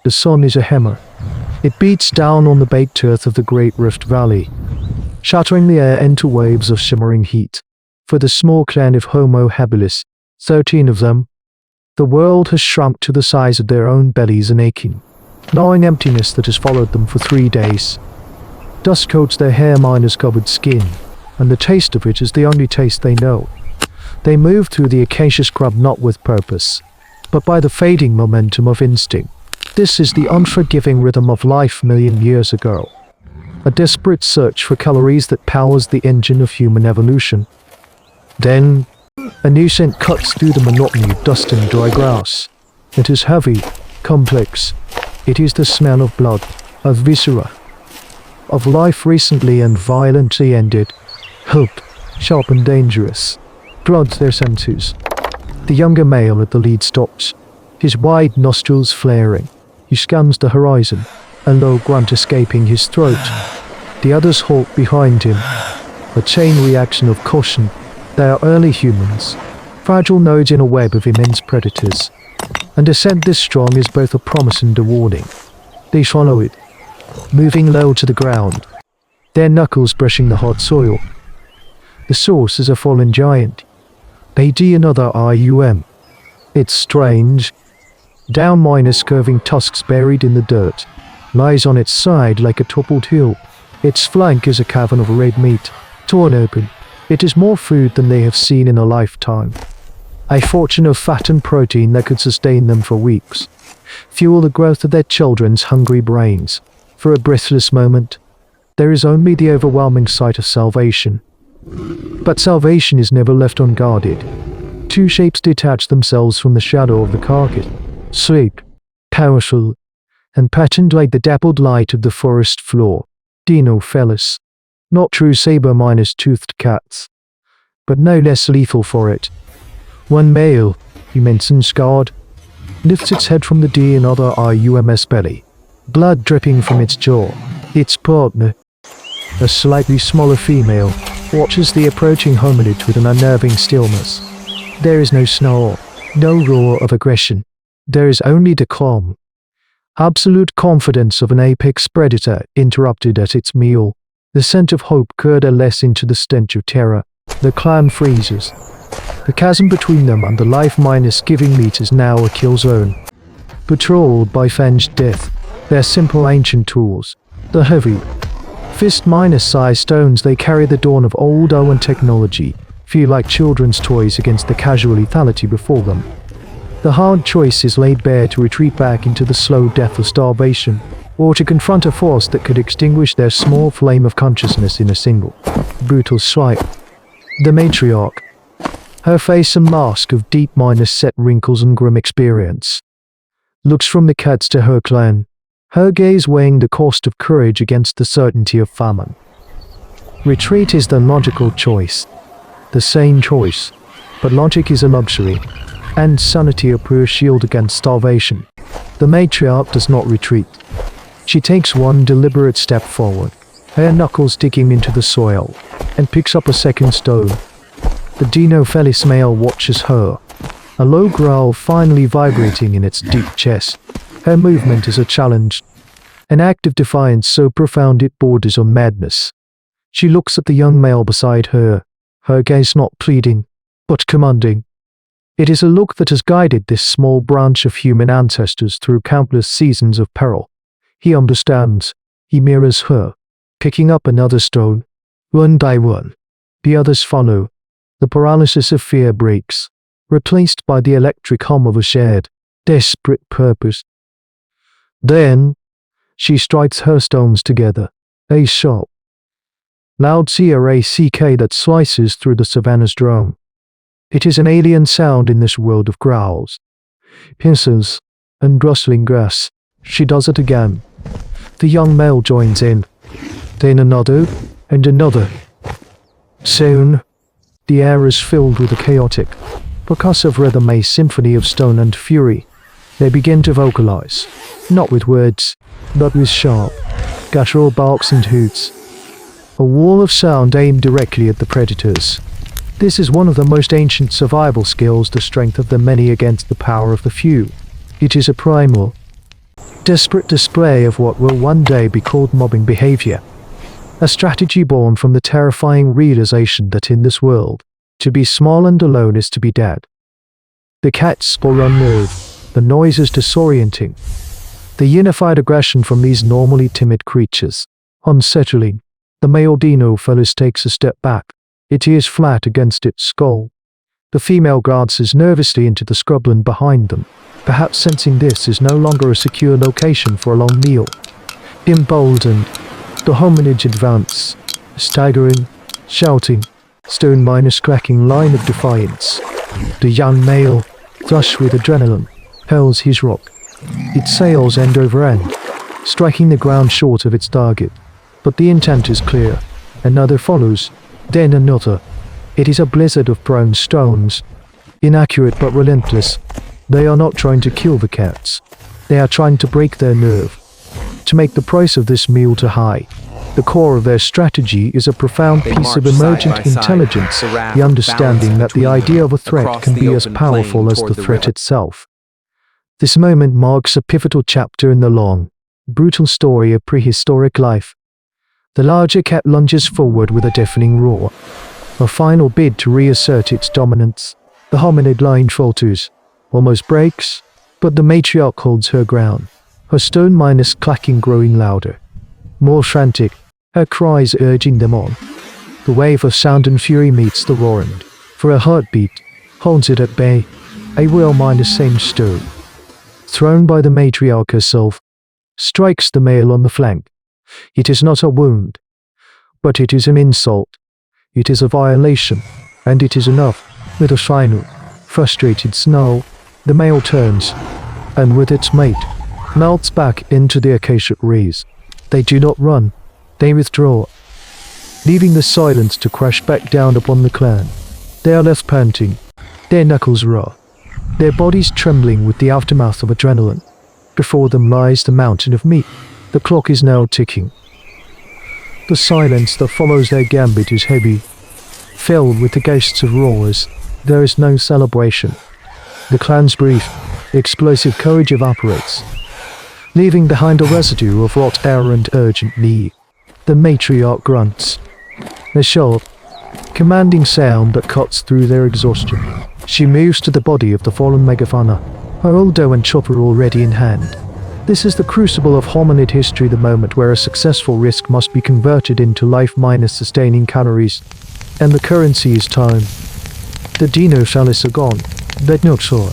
The sun is a hammer. It beats down on the baked earth of the Great Rift Valley, shattering the air into waves of shimmering heat. For the small clan of Homo habilis, 13 of them, the world has shrunk to the size of their own bellies and aching, gnawing emptiness that has followed them for 3 days. Dust coats their hair minus covered skin, and the taste of it is the only taste they know. They move through the acacia scrub not with purpose, but by the fading momentum of instinct. This is the unforgiving rhythm of life million years ago. A desperate search for calories that powers the engine of human evolution. Then, a new scent cuts through the monotony of dust and dry grass. It is heavy, complex. It is the smell of blood, of viscera, of life recently and violently ended, hooked, sharp and dangerous. Floods their senses. The younger male at the lead stops, his wide nostrils flaring. He scans the horizon, a low grunt escaping his throat. The others halt behind him, a chain reaction of caution. They are early humans, fragile nodes in a web of immense predators, and a scent this strong is both a promise and a warning. They follow it, moving low to the ground, their knuckles brushing the hot soil. The source is a fallen giant, maybe another IUM. It's strange. Down minus curving tusks buried in the dirt, lies on its side like a toppled hill. Its flank is a cavern of red meat, torn open. It is more food than they have seen in a lifetime. A fortune of fat and protein that could sustain them for weeks, fuel the growth of their children's hungry brains. For a breathless moment, there is only the overwhelming sight of salvation. But salvation is never left unguarded. Two shapes detach themselves from the shadow of the carcass, sleek, powerful, and patterned like the dappled light of the forest floor. Dinophelis, not true saber minus toothed cats, but no less lethal for it. One male, immense and scarred, lifts its head from the D and other IUMS belly, blood dripping from its jaw. Its partner, a slightly smaller female, watches the approaching hominid with an unnerving stillness. There is no snarl, no roar of aggression. There is only the calm, absolute confidence of an apex predator interrupted at its meal. The scent of hope coalesces into the stench of terror. The clan freezes. The chasm between them and the life minus giving meat is now a kill zone. Patrolled by fanged death, their simple ancient tools, the heavy, fist minus size stones they carry the dawn of old Owen technology, feel like children's toys against the casual lethality before them. The hard choice is laid bare to retreat back into the slow death of starvation, or to confront a force that could extinguish their small flame of consciousness in a single, brutal swipe. The matriarch, her face a mask of deep minus set wrinkles and grim experience, looks from the cats to her clan, her gaze weighing the cost of courage against the certainty of famine. Retreat is the logical choice, the sane choice, but logic is a luxury, and sanity a poor shield against starvation. The matriarch does not retreat. She takes one deliberate step forward, her knuckles digging into the soil, and picks up a second stone. The Dinophelis male watches her, a low growl finally vibrating in its deep chest. Her movement is a challenge, an act of defiance so profound it borders on madness. She looks at the young male beside her, her gaze not pleading, but commanding. It is a look that has guided this small branch of human ancestors through countless seasons of peril. He understands. He mirrors her, picking up another stone. One by one, the others follow. The paralysis of fear breaks, replaced by the electric hum of a shared, desperate purpose. Then, she strikes her stones together, a sharp, loud CRACK that slices through the savannah's drone. It is an alien sound in this world of growls, hisses, and rustling grass. She does it again. The young male joins in. Then another, and another. Soon, the air is filled with a chaotic, percussive rhythm, a symphony of stone and fury. They begin to vocalize, not with words, but with sharp, guttural barks and hoots. A wall of sound aimed directly at the predators. This is one of the most ancient survival skills, the strength of the many against the power of the few. It is a primal, Desperate display of what will one day be called mobbing behavior. A strategy born from the terrifying realization that in this world, to be small and alone is to be dead. The cats are unnerved, the noise is disorienting. The unified aggression from these normally timid creatures, unsettling. The male dino fellows takes a step back, its ears flat against its skull. The female glances nervously into the scrubland behind them, perhaps sensing this is no longer a secure location for a long meal. Emboldened, the hominids advance, staggering, shouting, stone minus cracking line of defiance. The young male, flush with adrenaline, hurls his rock. It sails end over end, striking the ground short of its target. But the intent is clear. Another follows, then another. It is a blizzard of prone stones. Inaccurate but relentless. They are not trying to kill the cats. They are trying to break their nerve. To make the price of this meal too high. The core of their strategy is a profound piece of emergent intelligence, the understanding that the idea of a threat can be as powerful as the threat itself. This moment marks a pivotal chapter in the long, brutal story of prehistoric life. The larger cat lunges forward with a deafening roar, a final bid to reassert its dominance. The hominid line falters, almost breaks, but the matriarch holds her ground, her stone minus clacking growing louder. More frantic, her cries urging them on. The wave of sound and fury meets the roar and, for a heartbeat, holds it at bay, a will minus same stone. Thrown by the matriarch herself, strikes the male on the flank. It is not a wound, but it is an insult. It is a violation, and it is enough. With a final, frustrated snarl, the male turns, and with its mate, melts back into the acacia rays. They do not run, they withdraw, leaving the silence to crash back down upon the clan. They are left panting, their knuckles raw, their bodies trembling with the aftermath of adrenaline. Before them lies the mountain of meat. The clock is now ticking. The silence that follows their gambit is heavy, filled with the ghosts of roars. There is no celebration. The clan's brief, explosive courage evaporates, leaving behind a residue of raw terror and urgent need. The matriarch grunts, a sharp, commanding sound that cuts through their exhaustion. She moves to the body of the fallen megafauna, her Uldo and chopper already in hand. This is the crucible of hominid history, the moment where a successful risk must be converted into life minus sustaining calories, and the currency is time. The dinosaurs are gone, but not sure.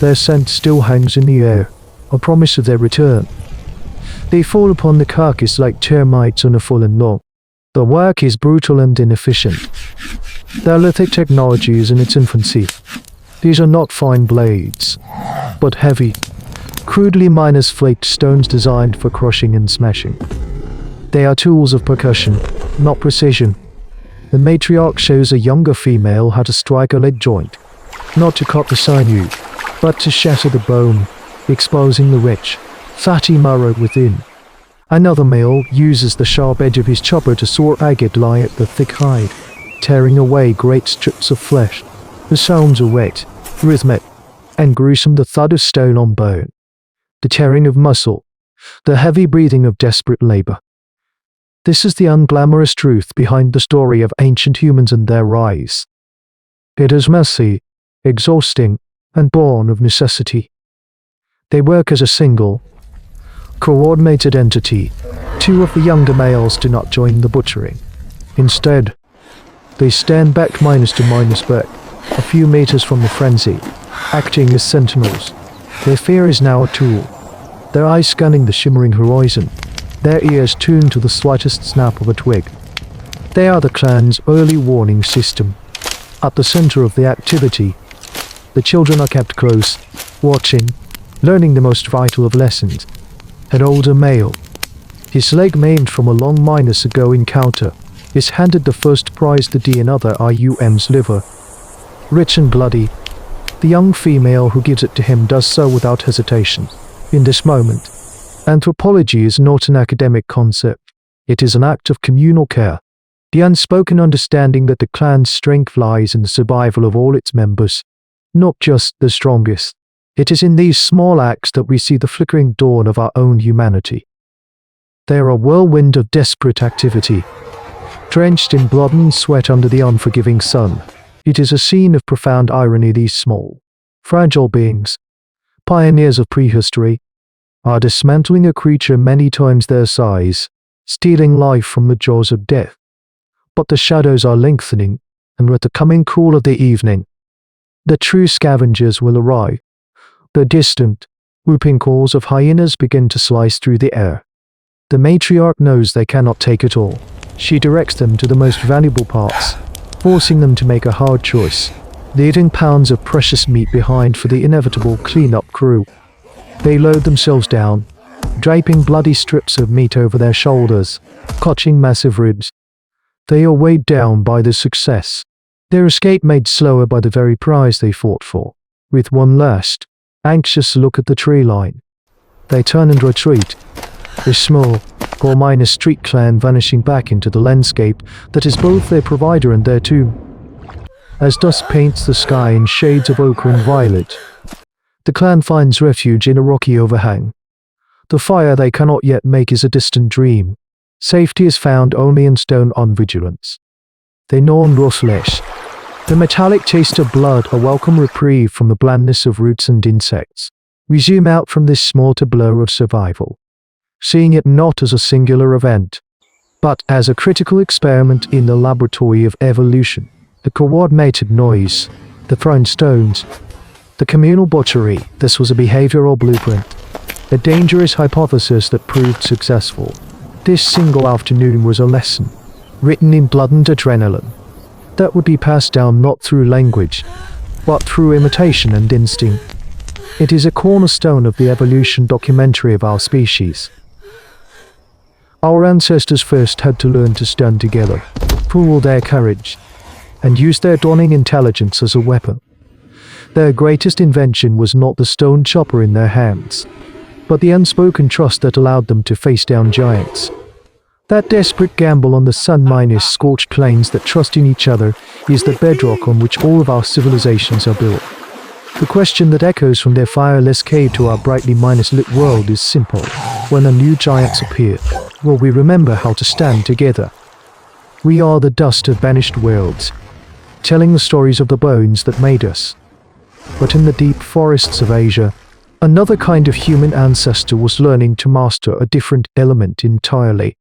Their scent still hangs in the air, a promise of their return. They fall upon the carcass like termites on a fallen log. The work is brutal and inefficient. Their lithic technology is in its infancy. These are not fine blades, but heavy, crudely minus flaked stones designed for crushing and smashing. They are tools of percussion, not precision. The matriarch shows a younger female how to strike a lead joint, not to cut the sinew, but to shatter the bone, exposing the rich, fatty marrow within. Another male uses the sharp edge of his chopper to saw agate lie at the thick hide, tearing away great strips of flesh. The sounds are wet, rhythmic, and gruesome, the thud of stone on bone, the tearing of muscle, the heavy breathing of desperate labor. This is the unglamorous truth behind the story of ancient humans and their rise. It is messy, exhausting, and born of necessity. They work as a single, coordinated entity. Two of the younger males do not join the butchering. Instead, they stand back minus to minus back, a few meters from the frenzy, acting as sentinels. Their fear is now a tool, their eyes scanning the shimmering horizon, their ears tuned to the slightest snap of a twig. They are the clan's early warning system. At the center of the activity, the children are kept close, watching, learning the most vital of lessons. An older male, his leg maimed from a long minus ago encounter, is handed the first prize, the D and other IUM's liver. Rich and bloody, the young female who gives it to him does so without hesitation. In this moment, anthropology is not an academic concept. It is an act of communal care, the unspoken understanding that the clan's strength lies in the survival of all its members, not just the strongest. It is in these small acts that we see the flickering dawn of our own humanity. They are a whirlwind of desperate activity, drenched in blood and sweat under the unforgiving sun. It is a scene of profound irony. These small, fragile beings, pioneers of prehistory, are dismantling a creature many times their size, stealing life from the jaws of death. But the shadows are lengthening, and with the coming cool of the evening, the true scavengers will arrive. The distant, whooping calls of hyenas begin to slice through the air. The matriarch knows they cannot take it all. She directs them to the most valuable parts, forcing them to make a hard choice, leaving pounds of precious meat behind for the inevitable cleanup crew. They load themselves down, draping bloody strips of meat over their shoulders, clutching massive ribs. They are weighed down by the success, their escape made slower by the very prize they fought for. With one last, anxious look at the tree line, they turn and retreat, a small, poor street clan vanishing back into the landscape that is both their provider and their tomb. As dusk paints the sky in shades of ochre and violet, the clan finds refuge in a rocky overhang. The fire they cannot yet make is a distant dream. Safety is found only in stone on vigilance. They gnaw on raw flesh. The metallic taste of blood, a welcome reprieve from the blandness of roots and insects. We zoom out from this small tableau of survival, seeing it not as a singular event, but as a critical experiment in the laboratory of evolution. The coordinated noise, the thrown stones, the communal butchery, this was a behavioral blueprint, a dangerous hypothesis that proved successful. This single afternoon was a lesson, written in blood and adrenaline, that would be passed down not through language, but through imitation and instinct. It is a cornerstone of the evolution documentary of our species. Our ancestors first had to learn to stand together, pool their courage, and use their dawning intelligence as a weapon. Their greatest invention was not the stone chopper in their hands, but the unspoken trust that allowed them to face down giants. That desperate gamble on the sun-scorched plains that trust in each other is the bedrock on which all of our civilizations are built. The question that echoes from their fireless cave to our brightly lit world is simple. When the new giants appear, will we remember how to stand together? We are the dust of vanished worlds, telling the stories of the bones that made us. But in the deep forests of Asia, another kind of human ancestor was learning to master a different element entirely.